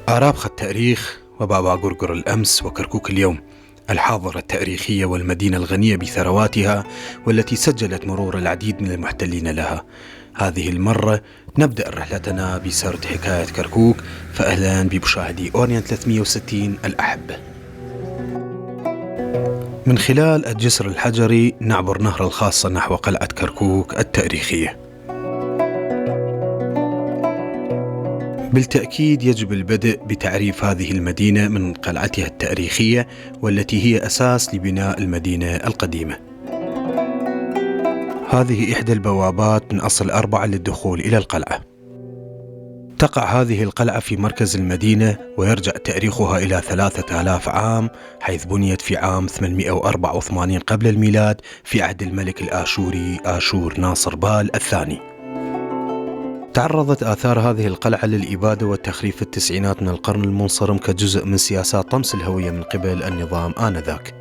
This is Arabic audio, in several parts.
آرابخ التاريخ وبابا قرقر الأمس وكركوك اليوم، الحاضرة التاريخية والمدينة الغنية بثرواتها والتي سجلت مرور العديد من المحتلين لها. هذه المرة نبدأ رحلتنا بسرد حكاية كركوك، فأهلا بمشاهدي أورينت 360 الأحبة. من خلال الجسر الحجري نعبر نهر الخاصة نحو قلعة كركوك التاريخية. بالتأكيد يجب البدء بتعريف هذه المدينة من قلعتها التاريخية والتي هي أساس لبناء المدينة القديمة. هذه إحدى البوابات من أصل 4 للدخول إلى القلعة. تقع هذه القلعة في مركز المدينة ويرجع تاريخها إلى 3000 عام، حيث بنيت في عام 884 قبل الميلاد في عهد الملك الآشوري آشور ناصر بال الثاني. تعرضت آثار هذه القلعة للإبادة والتخريب في التسعينات من القرن المنصرم كجزء من سياسات طمس الهوية من قبل النظام آنذاك.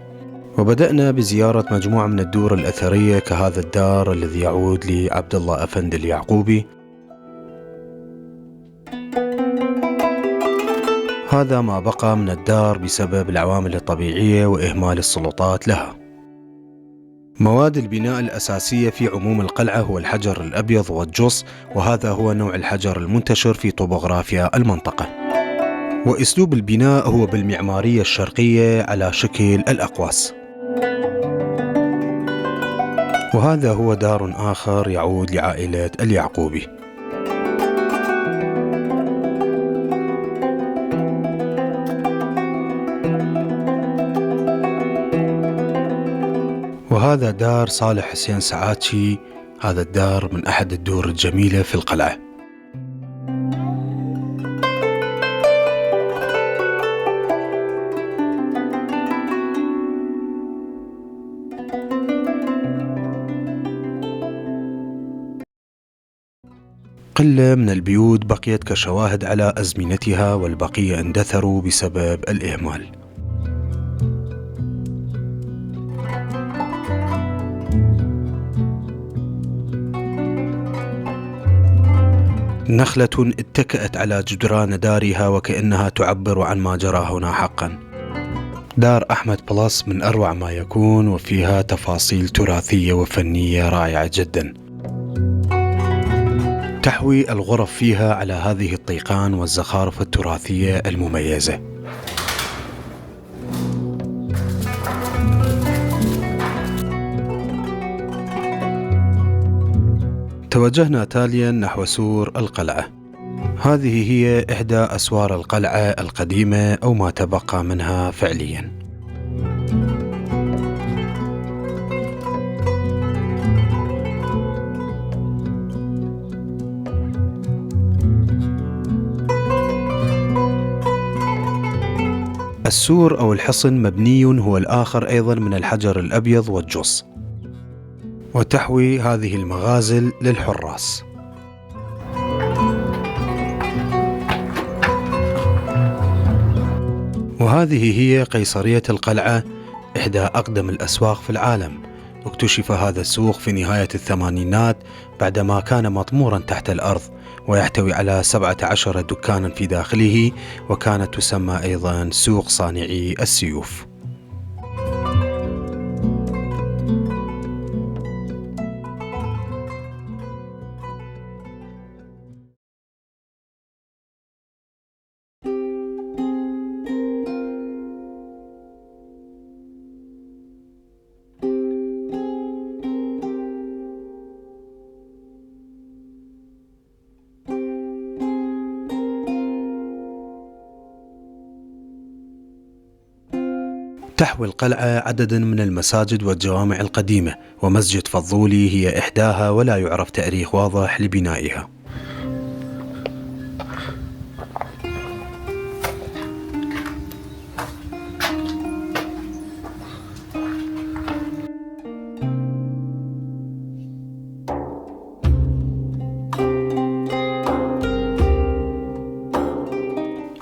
وبدأنا بزيارة مجموعة من الدور الأثرية كهذا الدار الذي يعود لعبد الله أفندي اليعقوبي. هذا ما بقى من الدار بسبب العوامل الطبيعية وإهمال السلطات لها. مواد البناء الأساسية في عموم القلعة هو الحجر الأبيض والجص، وهذا هو نوع الحجر المنتشر في طبوغرافيا المنطقة. وأسلوب البناء هو بالمعمارية الشرقية على شكل الأقواس. وهذا هو دار آخر يعود لعائلة اليعقوبي. وهذا دار صالح حسين سعاتشي. هذا الدار من أحد الدور الجميلة في القلعة. قلة من البيوت بقيت كشواهد على أزمنتها، والبقية اندثروا بسبب الإهمال. نخلة اتكأت على جدران دارها وكأنها تعبر عن ما جرى هنا حقا. دار أحمد بلس من أروع ما يكون، وفيها تفاصيل تراثية وفنية رائعة جدا. تحوي الغرف فيها على هذه الطيقان والزخارف التراثية المميزة. توجهنا تاليا نحو سور القلعة. هذه هي إحدى أسوار القلعة القديمة أو ما تبقى منها فعليا. السور أو الحصن مبني هو الآخر أيضا من الحجر الأبيض والجص، وتحوي هذه المغازل للحراس. وهذه هي قيصرية القلعة، إحدى أقدم الأسواق في العالم. اكتشف هذا السوق في نهاية الثمانينات بعدما كان مطمورا تحت الأرض، ويحتوي على 17 دكانا في داخله، وكانت تسمى أيضا سوق صانعي السيوف. تحوي القلعة عددا من المساجد والجوامع القديمة، ومسجد فضولي هي إحداها، ولا يعرف تاريخ واضح لبنائها.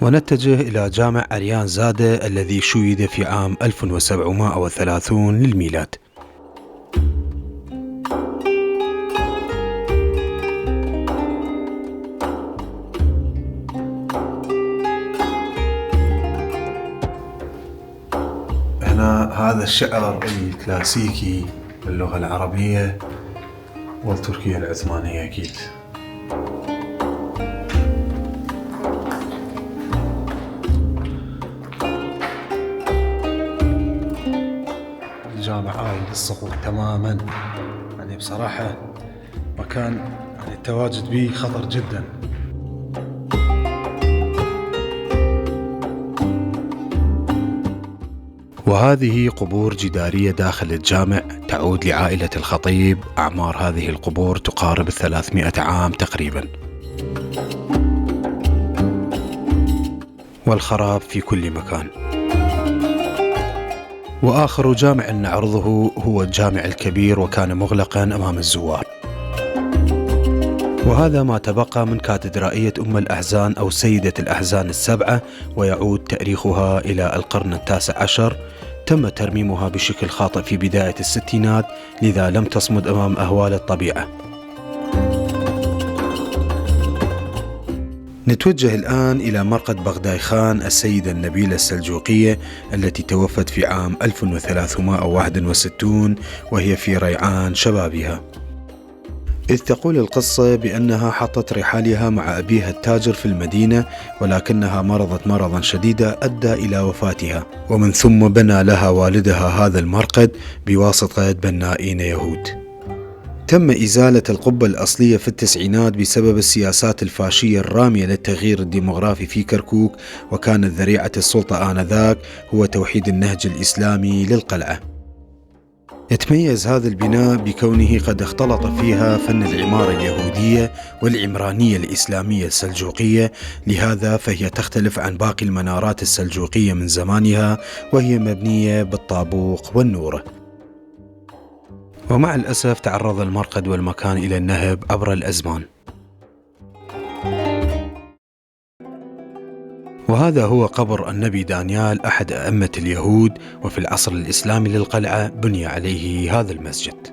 ونتجه إلى جامع أريان زادة الذي شيد في عام 1730 للميلاد. هذا الشعر الكلاسيكي باللغة العربية والتركية العثمانية أكيد. الجامع عايل للسقوط تماما، يعني بصراحة مكان يعني التواجد به خطر جدا. وهذه قبور جدارية داخل الجامع تعود لعائلة الخطيب. أعمار هذه القبور تقارب 300 عام تقريبا، والخراب في كل مكان. وآخر جامع نعرضه هو الجامع الكبير، وكان مغلقا أمام الزوار. وهذا ما تبقى من كاتدرائية أم الأحزان أو سيدة الأحزان السبعة، ويعود تاريخها إلى القرن 19. تم ترميمها بشكل خاطئ في بداية الستينات، لذا لم تصمد أمام أهوال الطبيعة. نتوجه الآن إلى مرقد بغداي خان السيدة النبيلة السلجوقية التي توفت في عام 1361 وهي في ريعان شبابها. إذ تقول القصة بأنها حطت رحالها مع أبيها التاجر في المدينة، ولكنها مرضت مرضا شديدا أدى إلى وفاتها، ومن ثم بنى لها والدها هذا المرقد بواسطة بنائين يهود. تم إزالة القبة الأصلية في التسعينات بسبب السياسات الفاشية الرامية للتغيير الديمغرافي في كركوك، وكانت ذريعة السلطة آنذاك هو توحيد النهج الإسلامي للقلعة. يتميز هذا البناء بكونه قد اختلط فيها فن العمارة اليهودية والعمرانية الإسلامية السلجوقية، لهذا فهي تختلف عن باقي المنارات السلجوقية من زمانها، وهي مبنية بالطابوق والنور. ومع الأسف تعرض المرقد والمكان إلى النهب عبر الأزمان. وهذا هو قبر النبي دانيال أحد أئمة اليهود، وفي العصر الإسلامي للقلعة بني عليه هذا المسجد.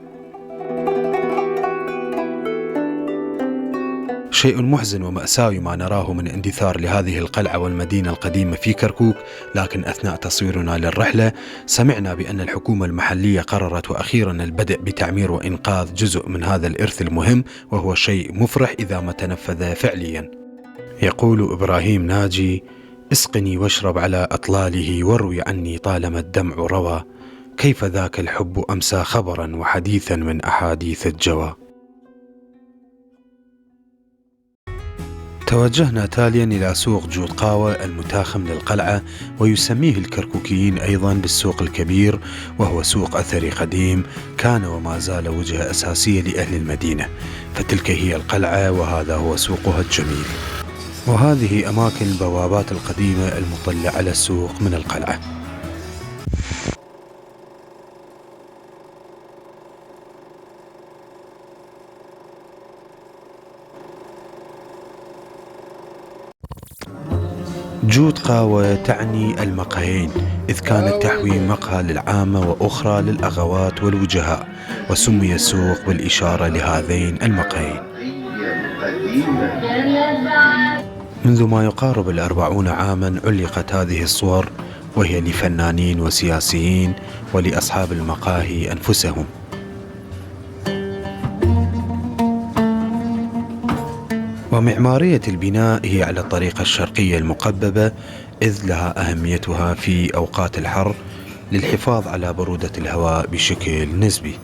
شيء محزن ومأساوي ما نراه من اندثار لهذه القلعة والمدينة القديمة في كركوك، لكن أثناء تصويرنا للرحلة سمعنا بأن الحكومة المحلية قررت وأخيرا البدء بتعمير وإنقاذ جزء من هذا الإرث المهم، وهو شيء مفرح إذا ما تنفذ فعليا. يقول إبراهيم ناجي: اسقني واشرب على أطلاله واروي عني طالما الدمع روى، كيف ذاك الحب أمسى خبرا وحديثا من أحاديث الجوى. توجهنا تاليا إلى سوق جود قاوة المتاخم للقلعة، ويسميه الكركوكيين أيضا بالسوق الكبير، وهو سوق أثري قديم كان وما زال وجهة أساسية لأهل المدينة، فتلك هي القلعة وهذا هو سوقها الجميل. وهذه أماكن البوابات القديمة المطلة على السوق من القلعة. جود قاوة تعني المقهين، إذ كانت تحوي مقهى للعامة وأخرى للأغوات والوجهاء، وسمي السوق بالإشارة لهذين المقهين. منذ ما يقارب 40 عاما علقت هذه الصور، وهي لفنانين وسياسيين ولأصحاب المقاهي أنفسهم. ومعمارية البناء هي على الطريقة الشرقية المقببة، إذ لها أهميتها في أوقات الحر للحفاظ على برودة الهواء بشكل نسبي.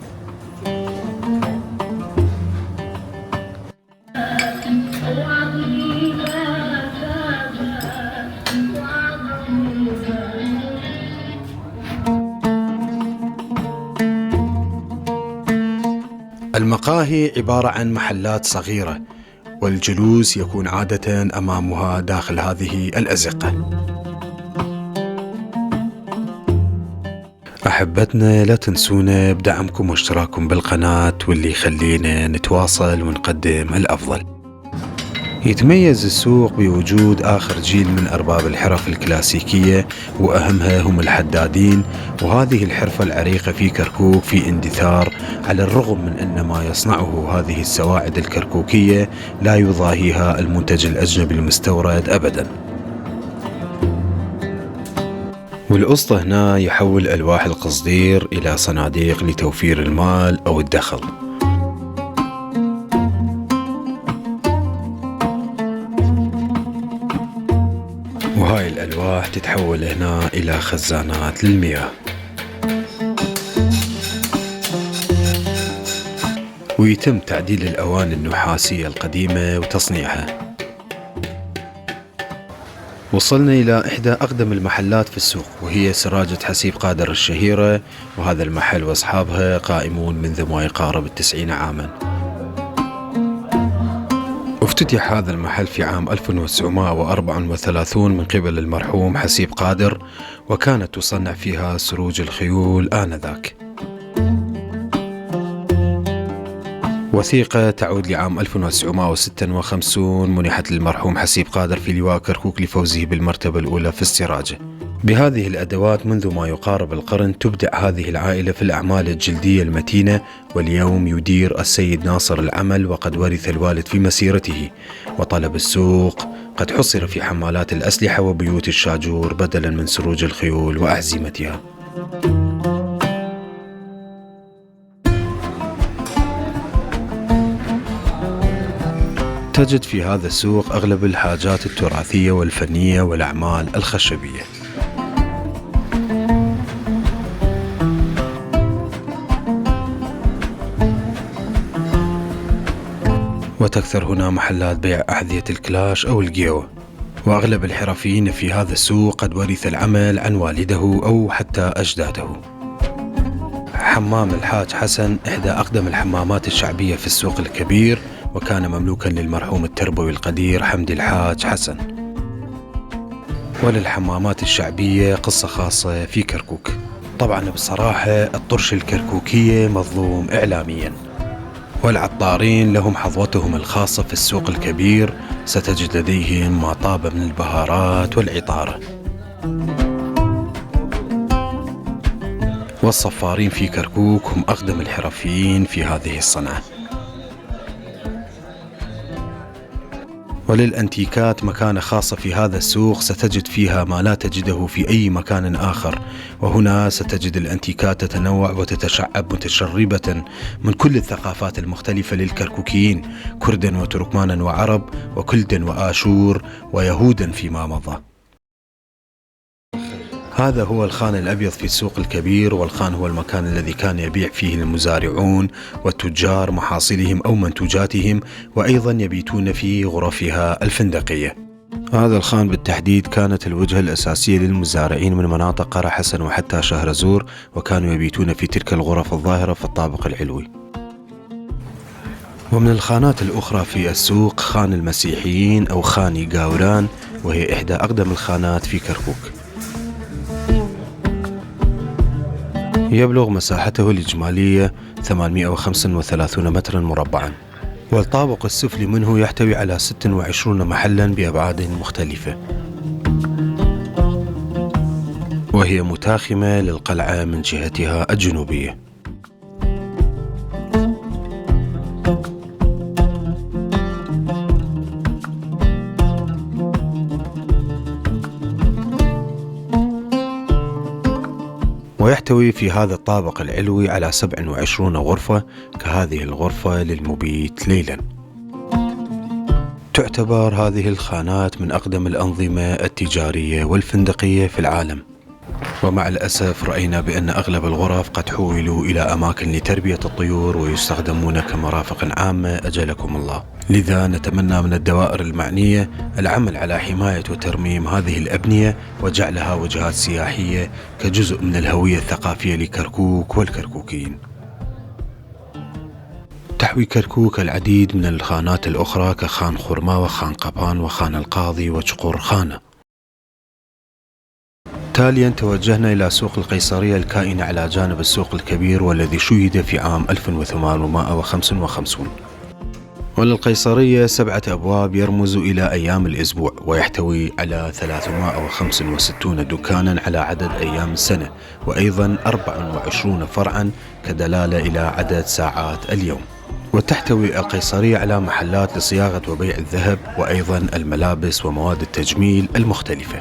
المقاهي عبارة عن محلات صغيرة، والجلوس يكون عادة أمامها داخل هذه الأزقة. أحبتنا لا تنسونا بدعمكم واشتراككم بالقناة، واللي يخلينا نتواصل ونقدم الأفضل. يتميز السوق بوجود آخر جيل من أرباب الحرف الكلاسيكية، وأهمها هم الحدادين، وهذه الحرفة العريقة في كركوك في اندثار، على الرغم من أن ما يصنعه هذه السواعد الكركوكية لا يضاهيها المنتج الأجنبي المستورد أبدا. والقصة هنا يحول ألواح القصدير إلى صناديق لتوفير المال أو الدخل. وهاي الألواح تتحول هنا إلى خزانات للمياه. ويتم تعديل الأواني النحاسية القديمة وتصنيعها. وصلنا إلى إحدى أقدم المحلات في السوق، وهي سراجة حسيب قادر الشهيرة، وهذا المحل وأصحابها قائمون منذ ما يقارب 90 عاما. افتتح هذا المحل في عام 1934 من قبل المرحوم حسيب قادر، وكانت تصنع فيها سروج الخيول آنذاك. وثيقة تعود لعام 1956 منحت للمرحوم حسيب قادر في لواء كركوك لفوزه بالمرتبة الأولى في السراجة. بهذه الأدوات منذ ما يقارب القرن تبدع هذه العائلة في الأعمال الجلدية المتينة، واليوم يدير السيد ناصر العمل، وقد ورث الوالد في مسيرته، وطلب السوق قد حصر في حمالات الأسلحة وبيوت الشاجور بدلا من سروج الخيول وأحزمتها. تجد في هذا السوق أغلب الحاجات التراثية والفنية والأعمال الخشبية. وتكثر هنا محلات بيع أحذية الكلاش أو الجيوة. وأغلب الحرفيين في هذا السوق قد ورث العمل عن والده أو حتى أجداده. حمام الحاج حسن إحدى أقدم الحمامات الشعبية في السوق الكبير، وكان مملوكا للمرحوم التربوي القدير حمدي الحاج حسن. وللحمامات الشعبية قصة خاصة في كركوك. طبعا بصراحة الطرش الكركوكية مظلوم إعلاميا، والعطارين لهم حظوتهم الخاصة في السوق الكبير، ستجد لديهم ما طاب من البهارات والعطارة. والصفارين في كركوك هم أقدم الحرفيين في هذه الصنعة. وللأنتيكات مكانة خاصة في هذا السوق، ستجد فيها ما لا تجده في أي مكان آخر. وهنا ستجد الأنتيكات تتنوع وتتشعب متشربة من كل الثقافات المختلفة للكركوكيين، كردا وتركمانا وعرب وكلدا وآشور ويهودا فيما مضى. هذا هو الخان الأبيض في السوق الكبير، والخان هو المكان الذي كان يبيع فيه المزارعون والتجار محاصيلهم أو منتوجاتهم، وأيضا يبيتون في غرفها الفندقية. هذا الخان بالتحديد كانت الوجهة الأساسية للمزارعين من مناطق قرى حسن وحتى شهرزور، وكانوا يبيتون في تلك الغرف الظاهرة في الطابق العلوي. ومن الخانات الأخرى في السوق خان المسيحيين أو خان قاوران، وهي إحدى أقدم الخانات في كركوك. يبلغ مساحته الإجمالية 835 مترا مربعا، والطابق السفلي منه يحتوي على 26 محلا بأبعاد مختلفة، وهي متاخمة للقلعة من جهتها الجنوبية. ويحتوي في هذا الطابق العلوي على 27 غرفة كهذه الغرفة للمبيت ليلا. تعتبر هذه الخانات من أقدم الأنظمة التجارية والفندقية في العالم، ومع الأسف رأينا بأن أغلب الغرف قد حولوا إلى أماكن لتربية الطيور ويستخدمون كمرافق عامة أجلكم الله. لذا نتمنى من الدوائر المعنية العمل على حماية وترميم هذه الأبنية وجعلها وجهات سياحية كجزء من الهوية الثقافية لكركوك والكركوكيين. تحوي كركوك العديد من الخانات الأخرى كخان خرما وخان قبان وخان القاضي وشقور خانة. تاليا توجهنا إلى سوق القيصرية الكائن على جانب السوق الكبير، والذي شيد في عام 1855. وللقيصرية 7 أبواب يرمز إلى أيام الأسبوع، ويحتوي على 365 دكانا على عدد أيام السنة، وأيضا 24 فرعا كدلالة إلى عدد ساعات اليوم. وتحتوي القيصرية على محلات لصياغة وبيع الذهب، وأيضا الملابس ومواد التجميل المختلفة.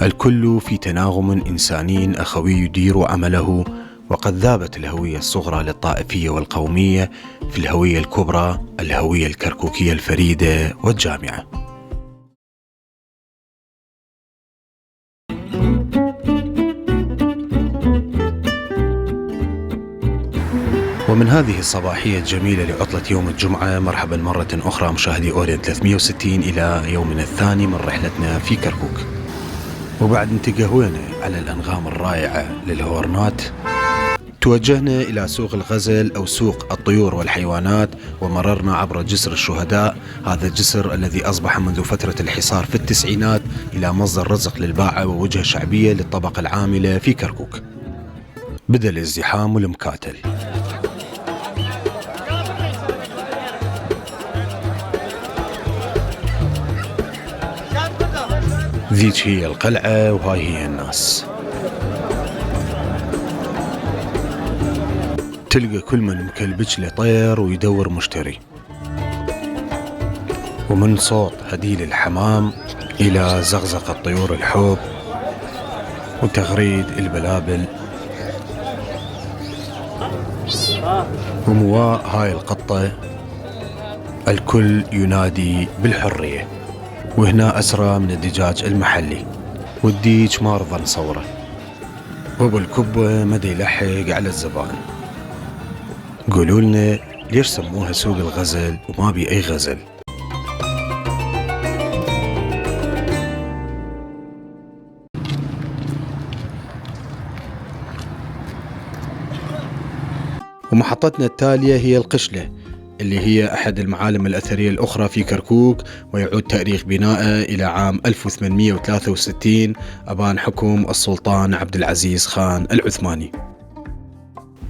الكل في تناغم إنساني أخوي يدير عمله، وقد ذابت الهوية الصغرى للطائفية والقومية في الهوية الكبرى، الهوية الكركوكية الفريدة والجامعة. ومن هذه الصباحية الجميلة لعطلة يوم الجمعة، مرحبا مرة أخرى مشاهدي أورينت 360 إلى يومنا الثاني من رحلتنا في كركوك. وبعد ان تقهوينا على الأنغام الرائعة للهورنات، توجهنا إلى سوق الغزل أو سوق الطيور والحيوانات، ومررنا عبر جسر الشهداء، هذا الجسر الذي أصبح منذ فترة الحصار في التسعينات إلى مصدر رزق للباعة ووجهة شعبية للطبقة العاملة في كركوك. بدأ الازدحام والمكاتل. ذيك هي القلعة وهاي هي الناس. تلقى كل من مكلبج له طير ويدور مشتري، ومن صوت هديل الحمام إلى زغزغة طيور الحوب وتغريد البلابل ومواء هاي القطة، الكل ينادي بالحرية. وهنا أسرى من الدجاج المحلي، والديج ما رضى نصوره، وابو الكبة مدى يلحق على الزبائن. قولوا لنا ليش سموها سوق الغزل وما بي أي غزل؟ ومحطتنا التالية هي القشلة، اللي هي أحد المعالم الأثرية الأخرى في كركوك، ويعود تاريخ بنائه إلى عام 1863 أبان حكم السلطان عبد العزيز خان العثماني.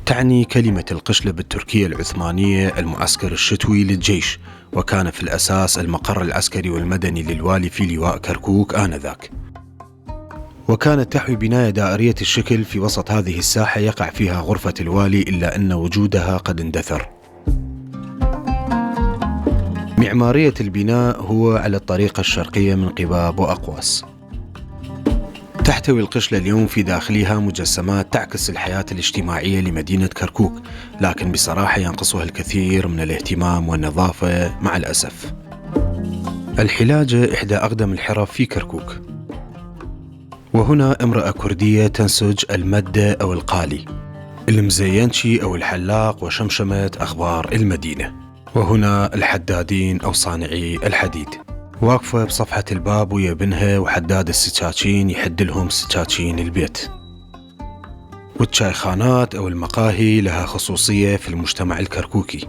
تعني كلمة القشلة بالتركية العثمانية المعسكر الشتوي للجيش، وكان في الأساس المقر العسكري والمدني للوالي في لواء كركوك آنذاك. وكانت تحوي بناية دائرية الشكل في وسط هذه الساحة يقع فيها غرفة الوالي، إلا أن وجودها قد اندثر. معمارية البناء هو على الطريقة الشرقية من قباب وأقواس. تحتوي القشلة اليوم في داخلها مجسمات تعكس الحياة الاجتماعية لمدينة كركوك، لكن بصراحة ينقصها الكثير من الاهتمام والنظافة مع الأسف. الحلاجة إحدى أقدم الحرف في كركوك، وهنا امرأة كردية تنسج المدة أو القالي، المزينشي أو الحلاق، وشمشمة أخبار المدينة. وهنا الحدادين أو صانعي الحديد، واقفة بصفحة الباب ويا بنها وحداد السكاكين يحد لهم سكاكين البيت. والشايخانات أو المقاهي لها خصوصية في المجتمع الكركوكي.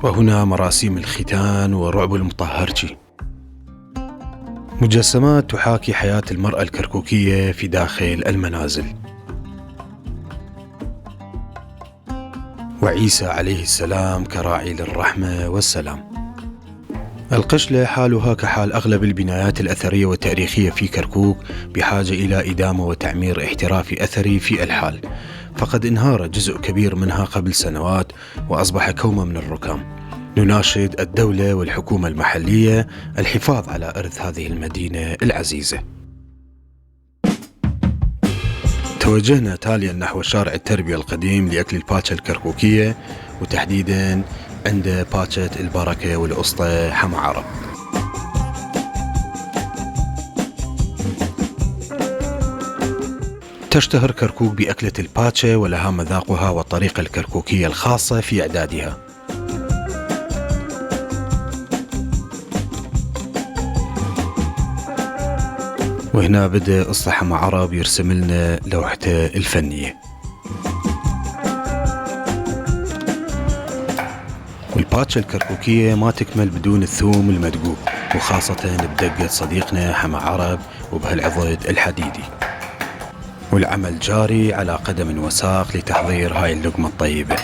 وهنا مراسيم الختان ورعب المطهرجي، مجسمات تحاكي حياة المرأة الكركوكية في داخل المنازل. وعيسى عليه السلام كراعي للرحمة والسلام. القشلة حالها كحال أغلب البنايات الأثرية والتاريخية في كركوك، بحاجة إلى إدامة وتعمير احترافي أثري في الحال، فقد انهار جزء كبير منها قبل سنوات وأصبح كومة من الركام. نناشد الدولة والحكومة المحلية الحفاظ على إرث هذه المدينة العزيزة. توجهنا تاليا نحو شارع التربية القديم لأكل الباتشة الكركوكية، وتحديدا عند باتشة البركة والأسطى حما عرب. تشتهر كركوك بأكلة الباتشة، ولها مذاقها والطريقة الكركوكية الخاصة في إعدادها. وهنا بدأ أسطى حما عرب يرسم لنا لوحته الفنية. والباتشة الكركوكية ما تكمل بدون الثوم المدقوق، وخاصة بدقة صديقنا حما عرب وبهالعضد الحديدي. والعمل جاري على قدم وساق لتحضير هاي اللقمة الطيبة.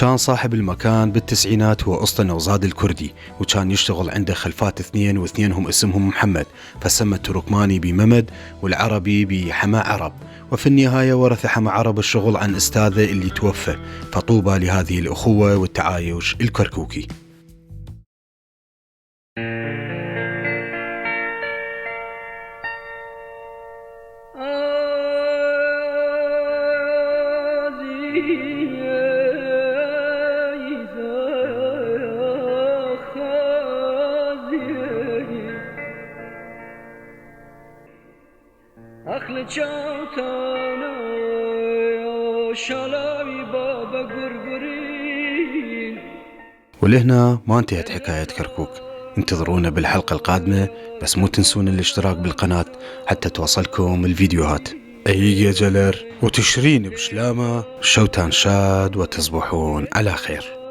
كان صاحب المكان بالتسعينات هو أسطى نوزاد الكردي، وكان يشتغل عنده خلفات اثنين، واثنينهم اسمهم محمد، فسمى التركماني بممد والعربي بحما عرب. وفي النهاية ورث حما عرب الشغل عن أستاذه اللي توفى، فطوبى لهذه الأخوة والتعايش الكركوكي. ولهنا ما انتهت حكاية كركوك. انتظرونا بالحلقة القادمة، بس مو تنسون الاشتراك بالقناة حتى توصلكم الفيديوهات. أيجا جلر وتشرين بشلامة، شوتان شاد، وتصبحون على خير.